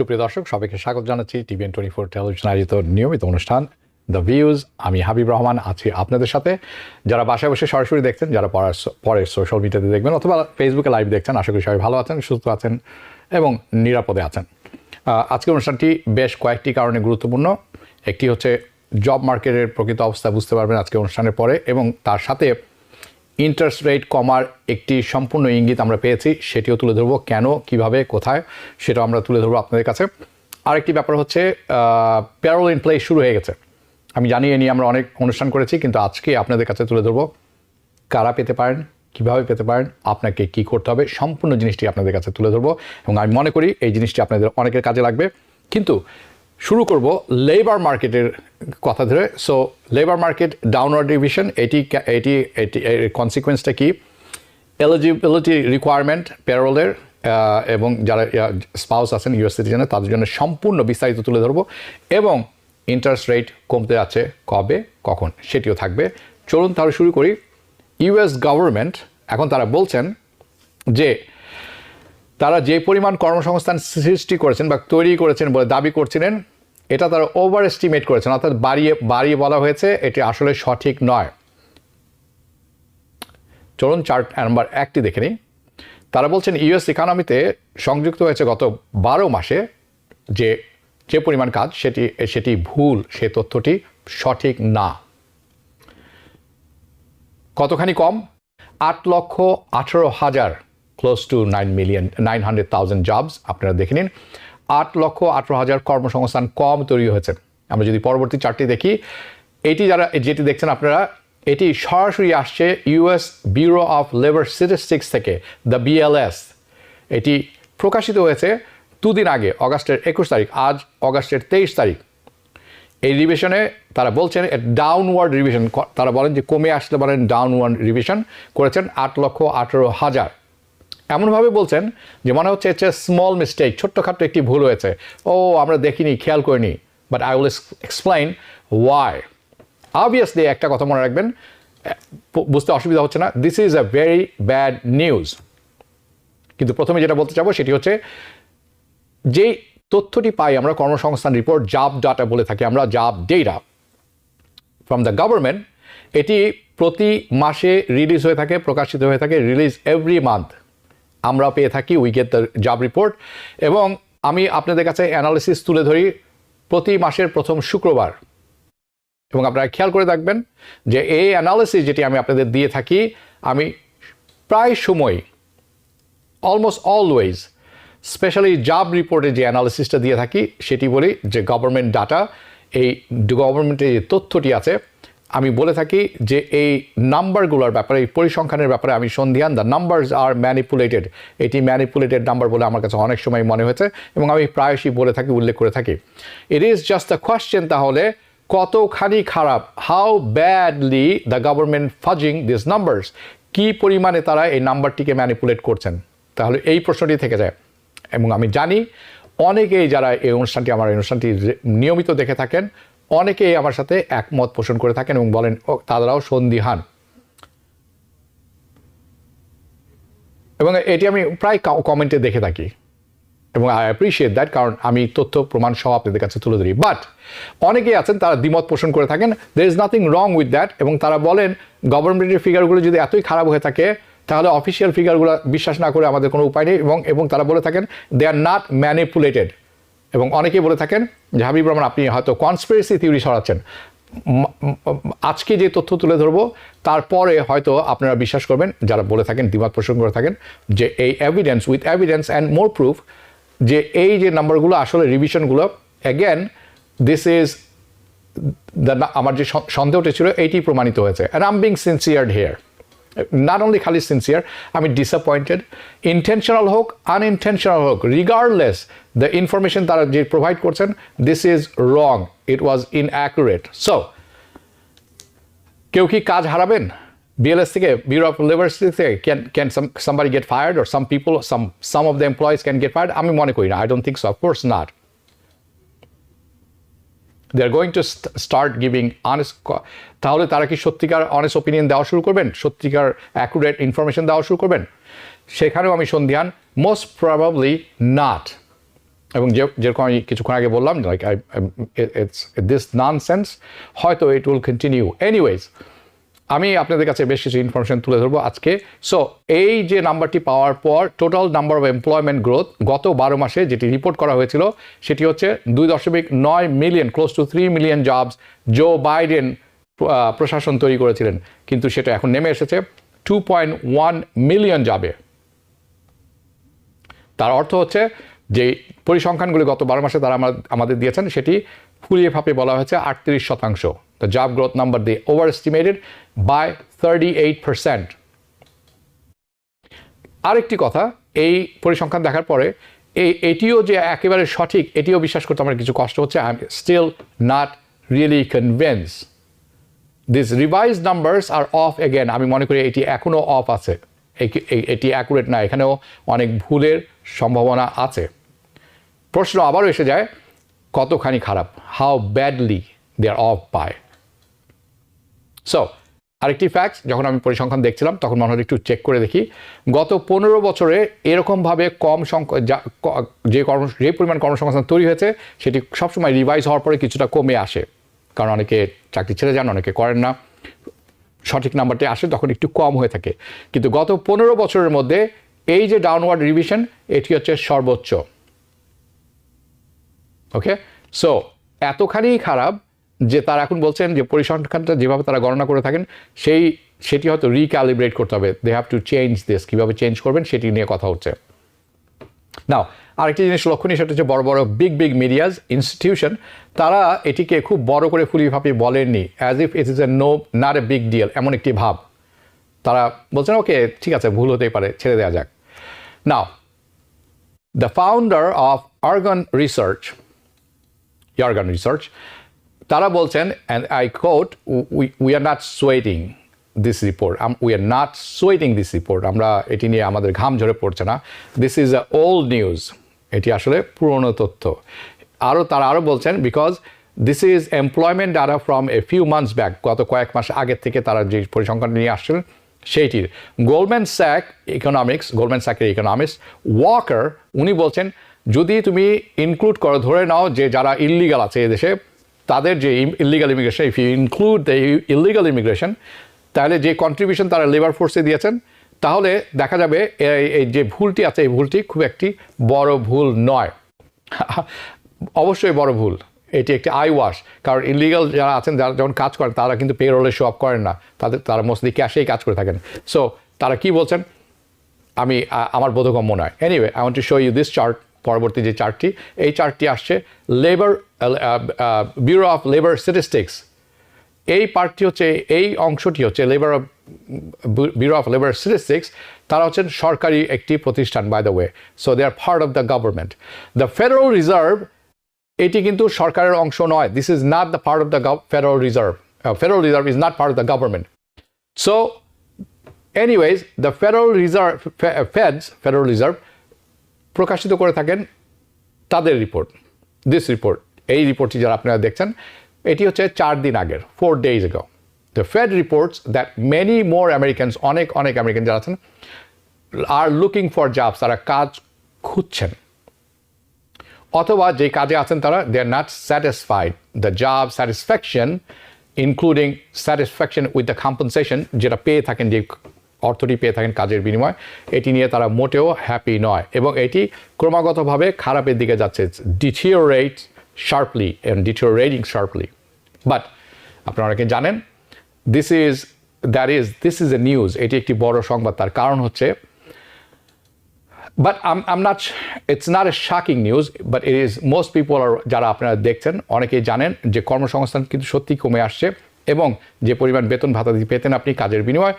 সুপ্রিয় দর্শক, সবাইকে স্বাগত জানাচ্ছি TVN24 টেলিভিশন আয়োজিত নিয়মিত অনুষ্ঠান দ্য ভিউজ। আমি হাবিব রহমান আছি আপনাদের সাথে। যারা বাসায় বসে সরাসরি দেখছেন, যারা পরে সোশ্যাল মিডিয়াতে দেখবেন অথবা ফেসবুকে লাইভ দেখছেন, আশা করি সবাই ভালো আছেন, সুস্থ আছেন এবং নিরাপদে আছেন। আজকের অনুষ্ঠানটি বেশ কয়েকটি কারণে গুরুত্বপূর্ণ। একটি হচ্ছে জব মার্কেটের প্রকৃত অবস্থা বুঝতে পারবেন আজকে অনুষ্ঠানের পরে, এবং তার সাথে ইন্টারেস্ট রেট কমার একটি সম্পূর্ণ ইঙ্গিত আমরা পেয়েছি, সেটিও তুলে ধরবো। কেন, কিভাবে, কোথায়, সেটাও আমরা তুলে ধরবো আপনাদের কাছে। আরেকটি ব্যাপার হচ্ছে প্যারোল ইন প্লে শুরু হয়ে গেছে। আমি জানি এ নিয়ে আমরা অনেক অনুষ্ঠান করেছি, কিন্তু আজকে আপনাদের কাছে তুলে ধরবো কারা পেতে পারেন, কিভাবে পেতে পারেন, আপনাকে কি করতে হবে, সম্পূর্ণ জিনিসটি আপনাদের কাছে তুলে ধরবো। এবং আমি মনে করি এই জিনিসটি আপনাদের অনেকের কাজে লাগবে। কিন্তু শুরু করব লেবার মার্কেটের কথা ধরে। So labour market downward revision, এটি কনসিকুয়েন্সটা কি, এলিজিবিলিটি রিকোয়ারমেন্ট প্যারোলের এবং যারা স্পাউস আছেন ইউএস সিটিজেনের, তাদের জন্য সম্পূর্ণ বিস্তারিত তুলে ধরবো। এবং ইন্টারেস্ট রেট কমতে যাচ্ছে কবে, কখন, সেটিও থাকবে। চলুন তাহলে শুরু করি। ইউএস গভর্নমেন্ট এখন তারা বলছেন যে তারা যে পরিমাণ কর্মসংস্থান সৃষ্টি করেছেন বা তৈরি করেছেন বলে দাবি করছিলেন, এটা তারা ওভার এস্টিমেট করেছেন, অর্থাৎ বাড়িয়ে বলা হয়েছে, এটি আসলে সঠিক নয়। চলুন চার্ট নাম্বার 1টি দেখে নিই। তারা বলছেন ইউএস ইকোনমিতে সংযুক্ত হয়েছে গত 12 মাসে যে পরিমাণ কাজ সেটি ভুল, সে তথ্যটি সঠিক না। কতখানি কম? 8,18,000, ক্লোজ টু 900,000 জবস। আপনারা দেখে নিন, 8,18,000 কর্মসংস্থান কম তৈরি হয়েছে। আমরা যদি পরবর্তী চার্টটি দেখি, যেটি দেখছেন আপনারা, এটি সরাসরি আসছে US bureau of labour statistics থেকে, দ্য BLS। এটি প্রকাশিত হয়েছে দুদিন আগে, অগাস্টের 21 তারিখ, আজ অগাস্টের 23 তারিখ। এই রিভিশনে তারা বলছেন ডাউনওয়ার্ড রিভিশন, তারা বলেন যে কমে আসলে বলেন ডাউনওয়ার্ড রিভিশন করেছেন 8,18,000। এমনভাবে বলছেন যে মনে হচ্ছে এটা স্মল মিস্টেক, ছোট্টখাট্ট একটি ভুল হয়েছে, আমরা দেখিনি, খেয়াল করিনি। But I will explain why. Obviously একটা কথা মনে রাখবেন, বুঝতে অসুবিধা হচ্ছে না, this is a very bad news. কিন্তু প্রথমে যেটা বলতে চাবো সেটি হচ্ছে, যেই তথ্যটি পাই আমরা কর্মসংস্থান রিপোর্ট, জব ডাটা বলে থাকি আমরা, job data from the government, এটি প্রতি মাসে রিলিজ হয়ে থাকে, প্রকাশিত হয়ে থাকে, রিলিজ এভরি মান্থ আমরা পেয়ে থাকি, we get the job report. এবং আমি আপনাদের কাছে অ্যানালিসিস তুলে ধরি প্রতি মাসের প্রথম শুক্রবার। এবং আপনারা খেয়াল করে থাকবেন যে এই অ্যানালিসিস যেটি আমি আপনাদের দিয়ে থাকি, আমি প্রায় সময়, অলমোস্ট অলওয়েজ, স্পেশালি জব রিপোর্টে যে অ্যানালিসিসটা দিয়ে থাকি, সেটি বলি যে গভর্নমেন্ট ডাটা, এই গভর্নমেন্টের যে তথ্যটি আছে, আমি বলে থাকি যে এই নাম্বারগুলোর ব্যাপারে, এই পরিসংখ্যানের ব্যাপারে আমি সন্দিহান। দ্য নাম্বারস আর ম্যানিপুলেটেড, এটি ম্যানিপুলেটেড নাম্বার বলে আমার কাছে অনেক সময় মনে হয়েছে, এবং আমি প্রায়শই বলে থাকি, উল্লেখ করে থাকি। It is just the question, তাহলে কতখানি খারাপ, how badly the government fudging this numbers, কী পরিমাণে তারা এই নাম্বারটিকে ম্যানিপুলেট করছেন, তাহলে এই প্রশ্নটি থেকে যায়। এবং আমি জানি অনেকেই যারা আমার অনুষ্ঠানটি নিয়মিত দেখে থাকেন, অনেকেই আমার সাথে একমত পোষণ করে থাকেন এবং বলেন তারাও সন্দিহান। এবং এটি আমি প্রায় কমেন্টে দেখে থাকি, এবং আই অ্যাপ্রিসিয়েট দ্যাট, কারণ আমি তথ্য প্রমাণ সহ আপনাদের কাছে তুলে ধরি। বাট অনেকেই আছেন তারা দ্বিমত পোষণ করে থাকেন, there is nothing wrong with that. এবং তারা বলেন গভর্নমেন্টের ফিগারগুলো যদি এতই খারাপ হয়ে থাকে, তাহলে অফিসিয়াল ফিগারগুলো বিশ্বাস না করে আমাদের কোনো উপায় নেই। এবং তারা বলে থাকেন দে আর নট ম্যানিপুলেটেড। এবং অনেকেই বলে থাকেন যে হাবিব রহমান, আপনি হয়তো কনস্পিরেসি থিওরি ছড়াচ্ছেন। আজকে যে তথ্য তুলে ধরবো তারপরে হয়তো আপনারা বিশ্বাস করবেন, যারা বলে থাকেন, দ্বিমত পোষণ করে থাকেন, যে এই evidence, with evidence and more proof, যে এই যে নাম্বারগুলো আসলে রিভিশনগুলো, অ্যাগেন দিস ইজ আমার যে সন্দেহটা ছিল এইটি প্রমাণিত হয়েছে। And I am being sincere here, not only খালি সিনসিয়ার, আমি ডিসঅ্যাপয়েন্টেড। ইন্টেনশনাল হোক, আনইনটেনশনাল হোক, রিগার্ডলেস দ্য ইনফরমেশন তারা যে প্রোভাইড করছেন, this is wrong, it was inaccurate. So কেউ কি কাজ হারাবেন BLS থেকে, ব্যুরো অফ লেবার থেকে? Can somebody get fired, or some of the employees can get fired? আমি মনে করি না, I don't think so, of course not. they are going to start giving honest, তাহলে তারা কি সত্যিকার অনেস্ট ওপিনিয়ন দেওয়া শুরু করবেন, সত্যিকার অ্যাকুরেট ইনফরমেশন দেওয়া শুরু করবেন? সেখানেও আমি সন্দিহান, মোস্ট প্রবাবলি নট। এবং যেরকম আমি কিছুক্ষণ আগে বললাম লাইক ইটস দিস ননসেন্স, হয়তো ইট উইল কন্টিনিউ এনিওয়েজ। আমি আপনাদের কাছে বেশ কিছু ইনফরমেশন তুলে ধরবো আজকে। সো এই যে নাম্বারটি পাওয়ার পর total number of employment growth গত 12 মাসে যেটি রিপোর্ট করা হয়েছিল সেটি হচ্ছে 2.9 million, close to 3 million jobs Joe Biden প্রশাসন তৈরি করেছিলেন, কিন্তু সেটা এখন নেমে এসেছে 2.1 মিলিয়ন জবে। তার অর্থ হচ্ছে যে পরিসংখ্যানগুলি গত 12 মাসে তারা আমাদের দিয়েছেন সেটি ফুলিয়ে ফাঁপিয়ে বলা হয়েছে 38%। The job growth number they overestimated by 38%. আরেকটি কথা, এই পরিসংখ্যান দেখার পরে এটিও যে একেবারে সঠিক এটিও বিশ্বাস করতে আমার কিছু কষ্ট হচ্ছে। I am still not really convince. This revise numbers are off again. আমি মনে করি এটি এখনও অফ আছে, এটি অ্যাকুরেট না, এখানেও অনেক ভুলের সম্ভাবনা আছে। প্রশ্ন আবারও এসে যায়, কতখানি খারাপ, how badly they are off by. So আরেকটি ফ্যাক্ট, যখন আমি পরিসংখ্যান দেখছিলাম তখন মনে হলো একটু চেক করে দেখি, গত 15 বছরে এরকমভাবে কম সংখ্যক যে পরিমাণ কর্মসংস্থান তৈরি হয়েছে সেটি সবসময় রিভাইজ হওয়ার পরে কিছুটা কমে আসে, কারণ অনেকে চাকরি ছেড়ে যান, অনেকে করেন না, সঠিক নাম্বারটি আসে তখন একটু কম হয়ে থাকে। কিন্তু গত 15 বছরের মধ্যে এই যে ডাউনওয়ার্ড রিভিশন এটি হচ্ছে সর্বোচ্চ। ওকে, সো এতখানি খারাপ যে তারা এখন বলছেন যে পরিসংখ্যানটা যেভাবে তারা গণনা করে থাকেন সেটি হয়তো রিক্যালিব্রেট করতে হবে। They have to change this. কীভাবে চেঞ্জ করবেন সেটি নিয়ে কথা হচ্ছে। নাও আরেকটি জিনিস লক্ষণীয়, সেটা হচ্ছে বড় বড় বিগ মিডিয়াজ ইনস্টিটিউশন তারা এটিকে খুব বড় করে ফুলিয়ে ফাঁপিয়ে বলেননি, as if it is a not a big deal, এমন একটি ভাব। তারা বলছেন ওকে ঠিক আছে, ভুল হতেই পারে, ছেড়ে দেওয়া যাক। Now the founder of Argon research তারা বলছেন, and I quote, we are not sweating this report, we are not sweating this report, আমরা এটি নিয়ে আমাদের ঘাম ঝরে পড়ছে না, this is a old news, এটি আসলে পুরনো তথ্য। তারা আরও বলছেন, because this is employment data from a few months back, গত কয়েক মাস আগের থেকে তারা যে পরিসংখ্যান নিয়ে আসছিলেন সেইটির। গোল্ডম্যান স্যাকের ইকোনমিক্স ওয়াকার উনি বলছেন, যদি তুমি ইনক্লুড করো, ধরে নাও যে যারা ইল্লিগাল আছে এদেশে তাদের যে illegal immigration, if you include the illegal immigration, তাহলে যে কন্ট্রিবিউশন তারা লেবার ফোর্সে দিয়েছেন, তাহলে দেখা যাবে এই যে ভুলটি আছে এই ভুলটি খুব একটি বড় ভুল নয়। অবশ্যই বড় ভুল, এটি একটি আই ওয়াশ, কারণ ইলিগাল যারা আছেন, যারা যখন কাজ করেন তারা কিন্তু পেরোলে শো আপ করেন না, তারা মোস্টলি ক্যাশেই কাজ করে থাকেন। সো তারা কি বলছেন আমার বোধগম্য নয়। Anyway, I want to show you this chart. পরবর্তী যে চার্টটি, এই চার্টটি আসছে ব্যুরো অফ লেবার স্ট্যাটিস্টিক্স। এই পার্টটি হচ্ছে, এই অংশটি হচ্ছে ব্যুরো অফ লেবার স্ট্যাটিস্টিক্স। তারা হচ্ছেন সরকারি একটি প্রতিষ্ঠান, by the way, so they are part of the government. The Federal Reserve, এটি কিন্তু সরকারের অংশ নয়। This is not the part of the Federal Reserve. Federal Reserve is not part of the government. So anyways, the Federal Reserve প্রকাশিত করে থাকেন তাদের report, এই রিপোর্টটি যারা আপনারা দেখছেন এটি হচ্ছে 4 দিন আগের, 4 days ago. The Fed reports that many more Americans, অনেক আমেরিকান যারা আছেন, are looking for jobs, তারা কাজ খুঁজছেন, অথবা যে কাজে আছেন তারা they are not satisfied. The job satisfaction, including satisfaction with the compensation, যেটা পেয়ে থাকেন, যে অর্থটি পেয়ে থাকেন কাজের বিনিময়, এটি নিয়ে তারা মোটেও হ্যাপি নয় এবং এটি ক্রমাগতভাবে খারাপের দিকে যাচ্ছে। deteriorating sharply. But আপনারা অনেকে জানেন, this is a news, এটি একটি বড় সংবাদ। তার কারণ হচ্ছে, but it's not a shocking news, but it is, most people are, যারা আপনারা দেখছেন অনেকেই জানেন যে কর্মসংস্থান কিন্তু সত্যি কমে আসছে এবং যে পরিমাণ বেতন ভাতা পেতেন আপনি কাজের বিনিময়,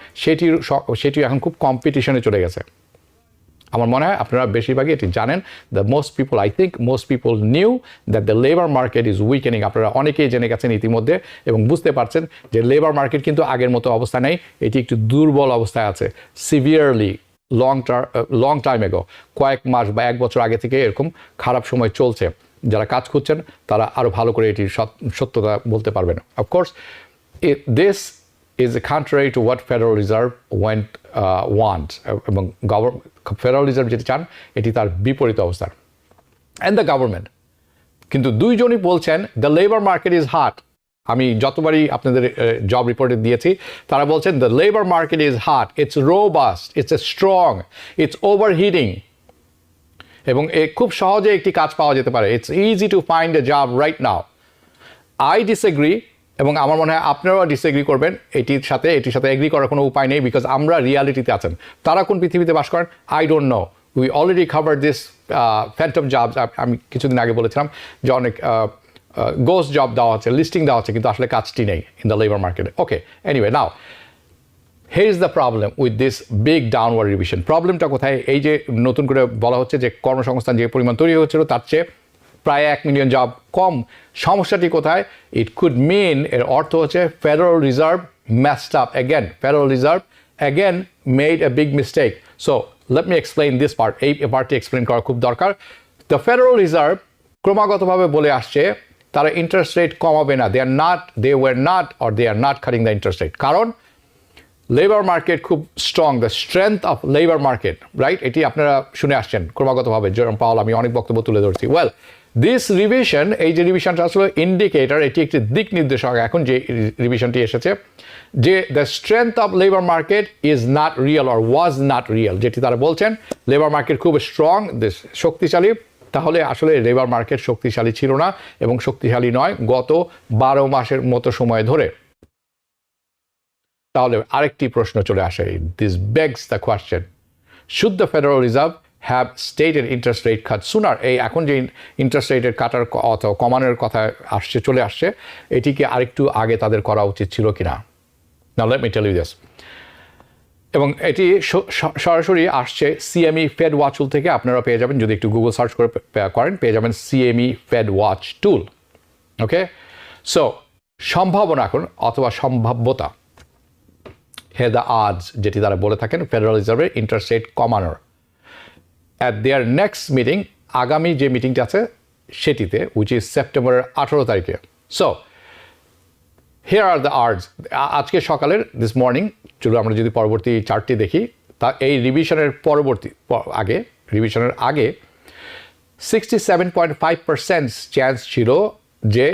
সেটি এখন খুব কম্পিটিশনে চলে গেছে। আমার মনে হয় আপনারা বেশিরভাগই এটি জানেন। I think most people knew that the labor market is weakening. আপনারা অনেকেই জেনে গেছেন ইতিমধ্যে এবং বুঝতে পারছেন যে লেবার মার্কেট কিন্তু আগের মতো অবস্থা নেই, এটি একটু দুর্বল অবস্থায় আছে। সিভিয়ারলি লং টাইম এগো, কয়েক মাস বা 1 বছর আগে থেকে এরকম খারাপ সময় চলছে। যারা কাজ খুঁজছেন তারা আরও ভালো করে এটির সত্যতা বলতে পারবেন। Of course this is contrary to what Federal Reserve wants, এবং ফেডারেল রিজার্ভ যেটি চান এটি তার বিপরীত অবস্থার। And the government. কিন্তু দুইজনই বলছেন the labour market is hot. আমি যতবারই আপনাদের জব রিপোর্টে দিয়েছি তারা বলছেন the labour market is hot, it's robust, it's strong, it's overheating, এবং খুব সহজে একটি কাজ পাওয়া যেতে পারে। It's easy to find a job right now. I disagree, এবং আমার মনে হয় আপনারাও ডিসএগ্রি করবেন এটির সাথে এগ্রি করার কোনো উপায় নেই, বিকজ আমরা রিয়ালিটিতে আছেন। তারা কোন পৃথিবীতে বাস করেন I don't no. We already cover this Phantom jobs. আমি কিছুদিন আগে বলেছিলাম যে অনেক গোস্ট জব দেওয়া হচ্ছে, লিস্টিং দেওয়া হচ্ছে, কিন্তু আসলে কাজটি নেই ইন দ্য লেবার মার্কেটে। Okay, anyway, now here is the problem with this big downward revision. প্রবলেমটা কোথায়? এই যে নতুন করে বলা হচ্ছে যে কর্মসংস্থান যে পরিমাণ তৈরি হচ্ছিল তার চেয়ে প্রায় 1 মিলিয়ন জব কম। সমস্যাটি কোথায়? ইট কুড মিন, এর অর্থ হচ্ছে federal reserve messed up again. Federal reserve again made a big mistake. So let me explain this part. এই পার্টটি এক্সপ্লেন করা খুব দরকার। দ্য ফেডারেল রিজার্ভ ক্রমাগতভাবে বলে আসছে তারা ইন্টারেস্ট রেট কমাবে না। They were not cutting the interest rate. কারণ লেবার মার্কেট খুব স্ট্রং, the strength of labour market, right? এটি আপনারা শুনে আসছেন ক্রমাগতভাবে। জেরোম পাওয়েল, আমি অনেক বক্তব্য তুলে ধরছি। ওয়েল, দিস রিভিশন, এই যে রিভিশনটা আসলে ইন্ডিকেটর, এটি একটি দিক নির্দেশক। এখন যে রিভিশনটি এসেছে যে the strength of labour market is not real or was not real, যেটি তারা বলছেন লেবার মার্কেট খুব স্ট্রং, শক্তিশালী। তাহলে আসলে লেবার মার্কেট শক্তিশালী ছিল না এবং শক্তিশালী নয় গত 12 মাসের মতো সময় ধরে। তাহলে আরেকটি প্রশ্ন চলে আসে, this begs the question, should the Federal Reserve have stated interest rate cut sooner? এই এখন যে ইন্টারেস্ট রেটের কাটার অথবা কমানোর কথা চলে আসছে, এটিকে আরেকটু আগে তাদের করা উচিত ছিল কিনা? Now let me tell you this. এবং এটি সরাসরি আসছে সিএমই ফেড ওয়াচ টুল থেকে। আপনারা পেয়ে যাবেন, যদি একটু গুগল সার্চ করেন পেয়ে যাবেন সিএমই ফেড ওয়াচ টুল। ওকে, সো সম্ভাবনা এখন অথবা সম্ভাব্যতা, here the odds, যেটি তারা বলে থাকেন ফেডারেল রিজার্ভের ইন্টারেস্ট রেট কমানোর। অ্যাট দেয়ার নেক্সট মিটিং, আগামী যে মিটিংটা আছে সেটিতে, উইচ ইজ সেপ্টেম্বরের 18 তারিখে। So here are the odds। আজকে সকালের দিস মর্নিং, চলো আমরা যদি পরবর্তী চার্টটি দেখি, তা এই রিভিশনের আগে 67.5% চান্স ছিল যে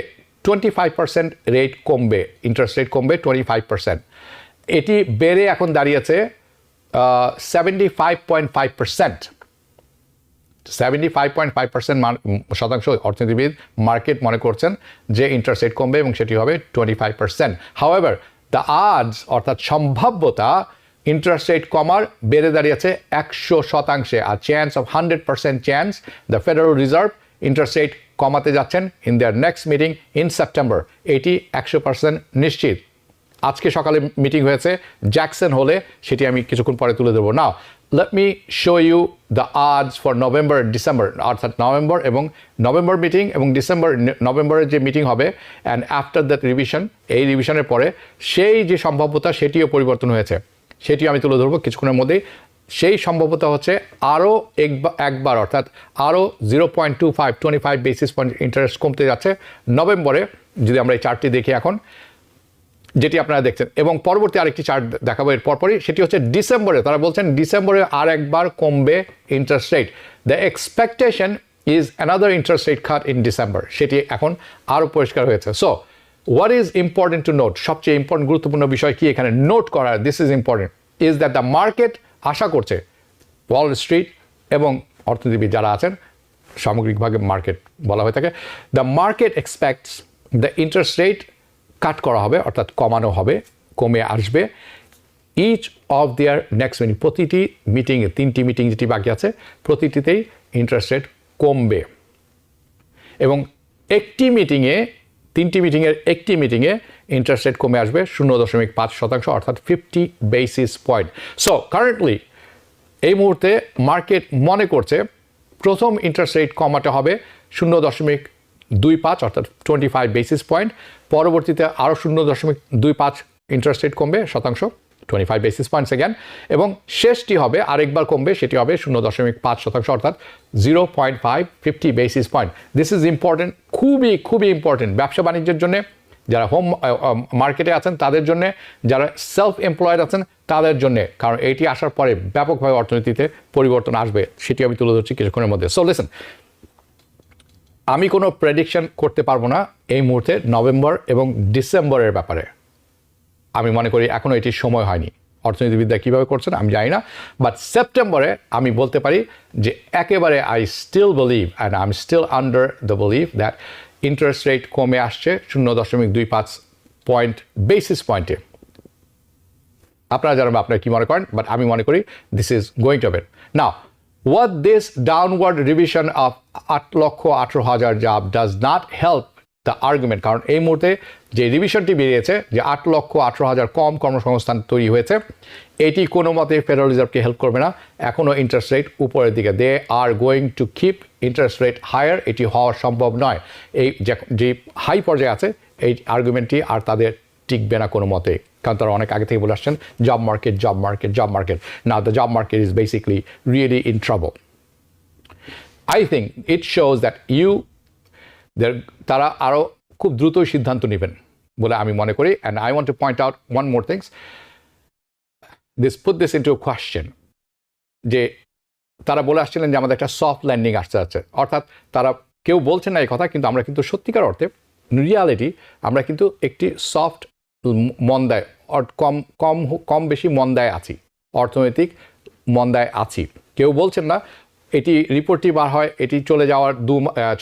25% রেট কমবে, ইন্টারেস্ট রেট কমবে 25%। এটি বেড়ে এখন দাঁড়িয়েছে 75.5%। 75.5% অর্থনীতিবিদ মার্কেট মনে করছেন যে ইন্টারেস্ট রেট কমবে এবং সেটি হবে 25%। হাউএভার দ্য odds, অর্থাৎ সম্ভাব্যতা ইন্টারেস্ট রেট কমার বেড়ে দাঁড়িয়েছে 100%। আর chance of 100% chance the Federal Reserve interest rate কমাতে যাচ্ছেন in their next meeting in September. এটি 100% নিশ্চিত। আজকে সকালে মিটিং হয়েছে জ্যাকসন হলে, সেটি আমি কিছুক্ষণ পরে তুলে দেবো। Now let me show you the odds for November December, অর্থাৎ নভেম্বর এবং নভেম্বর মিটিং এবং নভেম্বরের যে মিটিং হবে অ্যান্ড আফটার দ্যাট রিভিশন, এই রিভিশনের পরে সেই যে সম্ভাব্যতা সেটিও পরিবর্তন হয়েছে, সেটিও আমি তুলে ধরবো কিছুক্ষণের মধ্যেই। সেই সম্ভাব্যতা হচ্ছে আরও একবার, অর্থাৎ আরও 0.25 বেসিস পয়েন্ট ইন্টারেস্ট কমতে যাচ্ছে নভেম্বরে, যদি আমরা এই চার্টটি দেখি এখন, যেটি আপনারা দেখছেন। এবং পরবর্তী আরেকটি চার্ট দেখাবো এর পরপরই, সেটি হচ্ছে ডিসেম্বরে। তারা বলছেন ডিসেম্বরে আর একবার কমবে interest rate. The expectation is another interest rate cut in December, সেটি এখন আরও পরিষ্কার হয়েছে। So what is important to note, সবচেয়ে গুরুত্বপূর্ণ বিষয় কি এখানে নোট করার, this is important, is that the market আশা করছে, ওয়াল স্ট্রিট এবং অর্থনীতিবিদ যারা আছেন, সামগ্রিকভাবে মার্কেট বলা হয়ে থাকে, the market expects the interest rate cut করা হবে, অর্থাৎ কমানো হবে, কমে আসবে each of their next meeting, প্রতিটি মিটিংয়ে, 3টি মিটিং যেটি বাকি আছে প্রতিটিতেই ইন্টারেস্ট রেট কমবে। এবং 3টি মিটিংয়ের একটি মিটিংয়ে ইন্টারেস্ট রেট কমে আসবে 0.5%, অর্থাৎ 50 বেসিস পয়েন্ট। সো কারেন্টলি এই মুহূর্তে মার্কেট মনে করছে প্রথম ইন্টারেস্ট রেট কমাতে হবে 0.25, অর্থাৎ 25 বেসিস পয়েন্ট। পরবর্তীতে আরও 0.25 ইন্টারেস্ট রেট কমবে শতাংশ, 25 বেসিস পয়েন্টস অ্যাগেন। এবং শেষটি হবে আরেকবার কমবে, সেটি হবে 0.5%, অর্থাৎ 0.50 basis point. This is important, খুবই ইম্পর্টেন্ট ব্যবসা বাণিজ্যের জন্য, যারা হোম মার্কেটে আছেন তাদের জন্য, যারা সেলফ এমপ্লয়েড আছেন তাদের জন্য, কারণ এটি আসার পরে ব্যাপকভাবে অর্থনীতিতে পরিবর্তন আসবে, সেটি আমি তুলে ধরছি কিছুক্ষণের মধ্যে। সো লিসেন, আমি কোনো প্রেডিকশন করতে পারবো না এই মুহূর্তে নভেম্বর এবং ডিসেম্বরের ব্যাপারে। আমি মনে করি এখনও এটির সময় হয়নি। অর্থনীতিবিদরা কীভাবে করছেন আমি জানি না, বাট সেপ্টেম্বরে আমি বলতে পারি যে একেবারে I still believe and I am still under the believe that interest rate কমে আসছে 0.25 পয়েন্ট বেসিস পয়েন্টে। আপনারা জানাবেন আপনারা কী মনে করেন, বাট আমি মনে করি this is going to happen. Now what this downward revision of 8,18,000 job does not help the argument, কারণ এই মুহূর্তে যে রিভিশনটি বেরিয়েছে যে 8,18,000 কম কর্মসংস্থান তৈরি হয়েছে, এটি কোনো মতে ফেডারেল রিজার্ভকে হেল্প করবে না। এখনও ইন্টারেস্ট রেট উপরের দিকে, they are going to keep interest rate higher, এটি হওয়া সম্ভব নয়। এই যে হাই পর্যায়ে আছে এই আর্গুমেন্টটি আর তাদের টিকবে না কোনো মতে, কারণ তারা অনেক আগে থেকে বলে আসছেন job market job market job market. Now the job market is basically really in trouble. I think it shows that তারা আরও খুব দ্রুত সিদ্ধান্ত নেবেন বলে আমি মনে করি। And I want two point out one more things, put this into question, যে তারা বলে আসছিলেন যে আমাদের একটা সফট ল্যান্ডিং আসতে যাচ্ছে, অর্থাৎ তারা কেউ বলছেন না এই কথা, কিন্তু আমরা কিন্তু সত্যিকার অর্থে রিয়ালিটি আমরা কিন্তু একটি সফট মন্দায় কম কম কম বেশি মন্দায় আছি, অর্থনৈতিক মন্দায় আছি। কেউ বলছেন না এটি রিপোর্টটি বার হয় এটি চলে যাওয়ার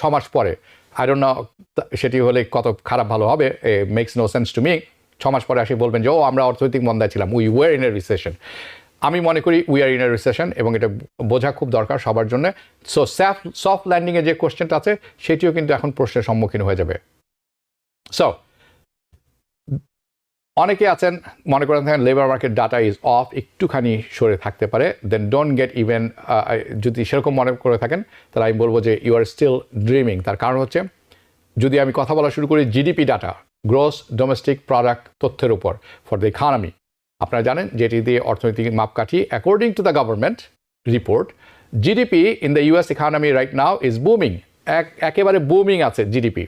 6 মাস পরে, আই ডোন্ট নো সেটি হলে কত খারাপ ভালো হবে, makes no sense to me. 6 মাস পরে আসি বলবেন যে ও আমরা অর্থনৈতিক মন্দায় ছিলাম, we were in a recession. আমি মনে করি we are in a recession, এবং এটা বোঝা খুব দরকার সবার জন্য। সো সফট ল্যান্ডিংয়ে যে কোয়েশ্চেনটা আছে সেটিও কিন্তু এখন প্রশ্নের সম্মুখীন হয়ে যাবে। সো অনেকে আছেন মনে করেন থাকেন labour market data is of, একটুখানি সরে থাকতে পারে, দেন ডোন্ট গেট ইভেন, যদি সেরকম মনে করে থাকেন তাহলে আমি বলবো যে ইউ আর স্টিল ড্রিমিং। তার কারণ হচ্ছে যদি আমি কথা বলা শুরু করি GDP data, gross domestic product তথ্যের উপর ফর দ্য ইকোনমি, আপনারা জানেন যেটি দিয়ে অর্থনৈতিক মাপকাঠি, according to the government report, GDP in the US economy right now is booming, একেবারে বুমিং আছে জিডিপি।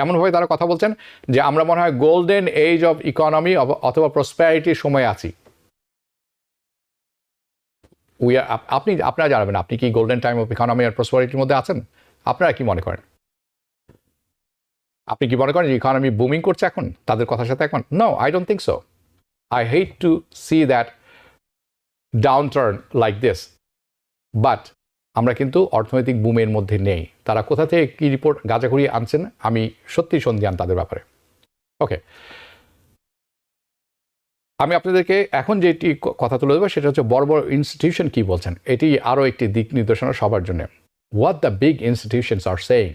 এমনভাবে তারা কথা বলছেন যে আমরা মনে হয় গোল্ডেন এজ অফ ইকোনমি অথবা প্রসপ্যারিটির সময় আছি। আপনারা জানাবেন আপনি কি গোল্ডেন টাইম অফ ইকোনমি আর প্রসপ্যারিটির মধ্যে আছেন? আপনারা কি মনে করেন? আপনি কি মনে করেন যে ইকোনমি বুমিং করছে এখন তাদের কথার সাথে এখন? No, I don't think so. I hate to see that downturn like this, but আমরা কিন্তু অর্থনৈতিক বুমের মধ্যে নেই। তারা কোথা থেকে কী রিপোর্ট গাঁজাখুরি আনছেন আমি সত্যি সন্দিহান তাদের ব্যাপারে। ওকে, আমি আপনাদেরকে এখন যেটি কথা তুলে দেবো সেটা হচ্ছে বড় বড় ইনস্টিটিউশন কী বলছেন, এটি আরও একটি দিক নির্দেশনা সবার জন্য। What the big institutions are saying,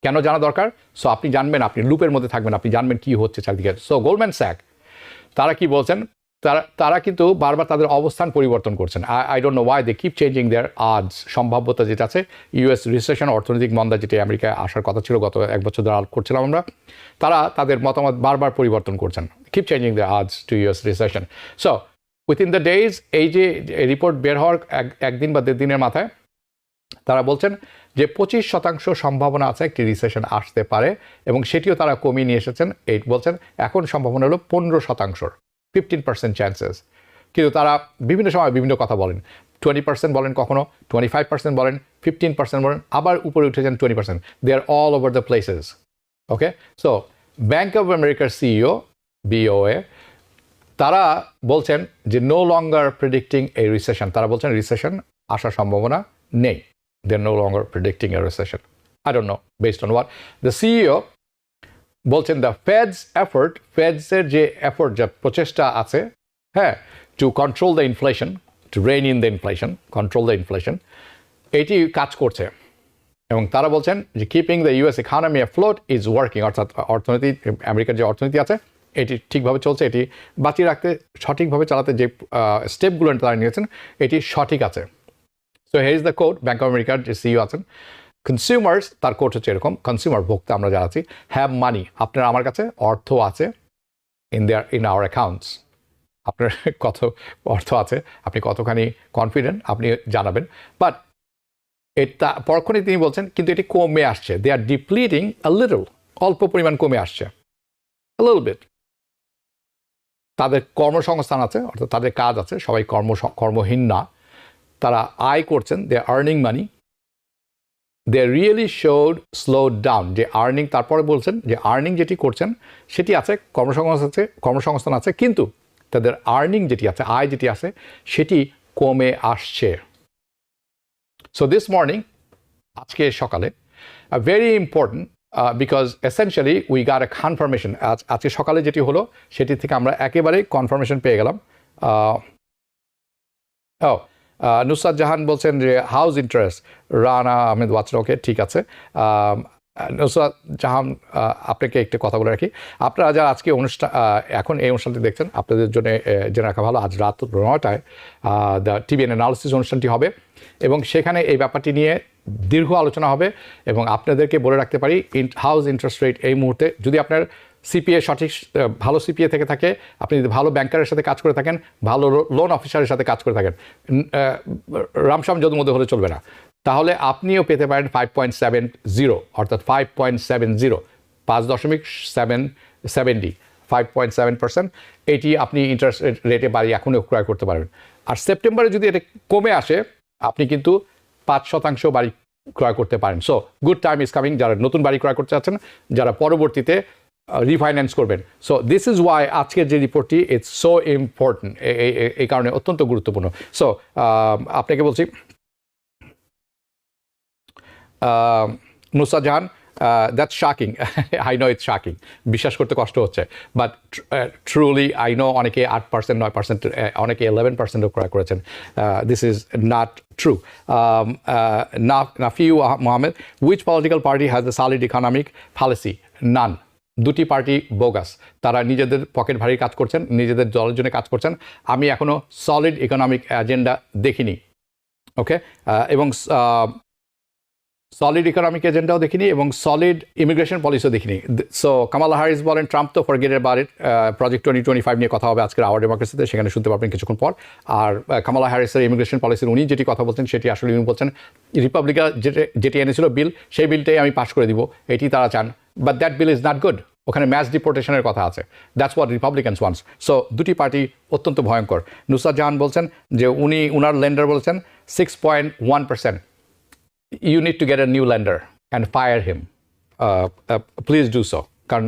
কেন জানা দরকার? সো আপনি জানবেন, আপনি লুপের মধ্যে থাকবেন, আপনি জানবেন কী হচ্ছে চারদিকে। সো গোল্ডম্যান স্যাক তারা কি বলছেন, তারা কিন্তু বারবার তাদের অবস্থান পরিবর্তন করছেন। I don't know why they keep changing their odds, সম্ভাব্যতা যেটা আছে ইউএস রিসেশন অর্থনৈতিক মন্দা যেটি আমেরিকায় আসার কথা ছিল গত 1 বছর ধরে করছিলাম আমরা, তারা তাদের মতামত বারবার পরিবর্তন করছেন, keep changing their odds to US recession. So within the days, এই যে রিপোর্ট বের হওয়ার একদিন বা 1.5 দিনের মাথায় তারা বলছেন যে 25% সম্ভাবনা আছে একটি রিসেশন আসতে পারে, এবং সেটিও তারা কমিয়ে নিয়ে এসেছেন। এই বলছেন এখন সম্ভাবনা হলো 15%, 15% চান্সেস। কিন্তু তারা বিভিন্ন সময় বিভিন্ন কথা বলেন, 20% বলেন, কখনো 25% বলেন, 15% বলেন, আবার উপরে উঠেছেন 20%। They are all over the places. Okay, so Bank of আমেরিকার সিইও বিওএ তারা বলছেন যে no longer predicting a recession, তারা বলছেন রিসেশন আসার সম্ভাবনা নেই। They are no longer predicting a recession. I don't know based on what. The CEO বলছেন দ্য ফেডসের যে এফোর্ট, যে প্রচেষ্টা আছে, হ্যাঁ, to control the inflation, to rein in the inflation, control the inflation, এটি কাজ করছে। এবং তারা বলছেন যে keeping the US economy afloat is working, অর্থাৎ অর্থনীতি, আমেরিকার যে অর্থনীতি আছে এটি ঠিকভাবে চলছে, এটি বাঁচিয়ে রাখতে, সঠিকভাবে চালাতে যে স্টেপগুলো তারা নিয়েছেন এটি সঠিক আছে। So here is the quote, Bank of আমেরিকার যে সিইও আছেন। কনজিউমার্স, তার কোর্ট হচ্ছে এরকম, কনজিউমার ভোক্তা আমরা যারা আছি, হ্যাভ মানি, আপনার আমার কাছে অর্থ আছে ইন আওয়ার অ্যাকাউন্টস, আপনার কত অর্থ আছে, আপনি কতখানি কনফিডেন্ট আপনি জানাবেন। বাট এটা পরক্ষণে তিনি বলছেন কিন্তু এটি কমে আসছে, দে আর ডিপ্লিটিং আ লিটল, অল্প পরিমাণ কমে আসছে, আ লিটল বিট। তাদের কর্মসংস্থান আছে, অর্থাৎ তাদের কাজ আছে, সবাই কর্মহীন না, তারা আয় করছেন, they are earning money, they really showed slowed down যে আর্নিং তারপরে বলছেন যে আর্নিং যেটি করছেন সেটি আছে কর্মসংস্থান আছে কিন্তু তাদের আর্নিং যেটি আছে আয় যেটি আছে সেটি কমে আসছে সো দিস মর্নিং আজকে সকালে very important because essentially we got a confirmation আজকে সকালে যেটি হলো সেটি থেকে আমরা একেবারে কনফার্মেশন পেয়ে গেলাম নুসরাত জাহান বলছেন যে হাউস ইন্টারেস্ট রানা আহমেদ ওয়াচরা ওকে ঠিক আছে নুসরাত জাহান আপনাকে একটা কথা বলে রাখি আপনারা যারা আজকে এখন এই অনুষ্ঠানটি দেখছেন আপনাদের জন্য জেনে রাখা ভালো আজ রাত 9টায় দ্য টিভি অ্যানালিসিস অনুষ্ঠানটি হবে এবং সেখানে এই ব্যাপারটি নিয়ে দীর্ঘ আলোচনা হবে এবং আপনাদেরকে বলে রাখতে পারি হাউস ইন্টারেস্ট রেট এই মুহূর্তে যদি আপনার সিপিএ সঠিক ভালো সিপিএ থেকে থাকে আপনি যদি ভালো ব্যাংকারের সাথে কাজ করে থাকেন ভালো লোন অফিসারের সাথে কাজ করে থাকেন রামসাম যদুর মধ্যে হলে চলবে না তাহলে আপনিও পেতে পারেন 5.70 অর্থাৎ 5.70 5.70 5.7% এটি আপনি ইন্টারেস্ট রেটে বাড়ি এখনও ক্রয় করতে পারবেন আর সেপ্টেম্বরে যদি এটা কমে আসে আপনি কিন্তু 5% বাড়ি ক্রয় করতে পারেন so good time is coming যারা নতুন বাড়ি ক্রয় করতে চাচ্ছেন যারা পরবর্তীতে রিফাইন্যান্স করবেন সো দিস ইজ ওয়াই আজকের যে রিপোর্টটি ইটস সো ইম্পর্টেন্ট এই কারণে অত্যন্ত গুরুত্বপূর্ণ সো আপনাকে বলছি Nusrat Jahan that's শাকিং I know it's শাকিং বিশ্বাস করতে কষ্ট হচ্ছে বাট ট্রুলি আই নো অনেকে 8% 9% অনেকে 11%ও ক্রয় করেছেন this is not true Nafiu Mohammad which political party has the solid economic policy none দুটি পার্টি বোগাস তারা নিজেদের পকেট ভারী কাজ করছেন নিজেদের দলের জন্য কাজ করছেন আমি এখনও সলিড ইকোনমিক এজেন্ডা দেখিনি ওকে এবং সলিড ইকোনমিক এজেন্ডাও দেখিনি এবং সলিড ইমিগ্রেশন পলিসিও দেখিনি সো কামালা হ্যারিস বলেন ট্রাম্প তো ফরগেট অ্যাবাউট ইট প্রজেক্ট 2025 নিয়ে কথা হবে আজকের আওয়ার ডেমোক্রেসিতে সেখানে শুনতে পারবেন কিছুক্ষণ পর আর কামালা হ্যারিসের ইমিগ্রেশন পলিসির উনি যেটি কথা বলছেন সেটি আসলে উনি বলছেন রিপাবলিকান যেটি এনেছিল বিল সেই বিলটাই আমি পাস করে দিব এটি তারা চান but that bill is not good ওখানে ম্যাস ডিপোর্টেশনের কথা আছে দ্যাটস হোয়াট রিপাবলিকানস ওয়ান্টস সো দুটি পার্টি অত্যন্ত ভয়ঙ্কর নুসরাত জাহান বলছেন যে উনার লেন্ডার বলছেন 6.1% you need to get a new lender and fire him. Please do so. কারণ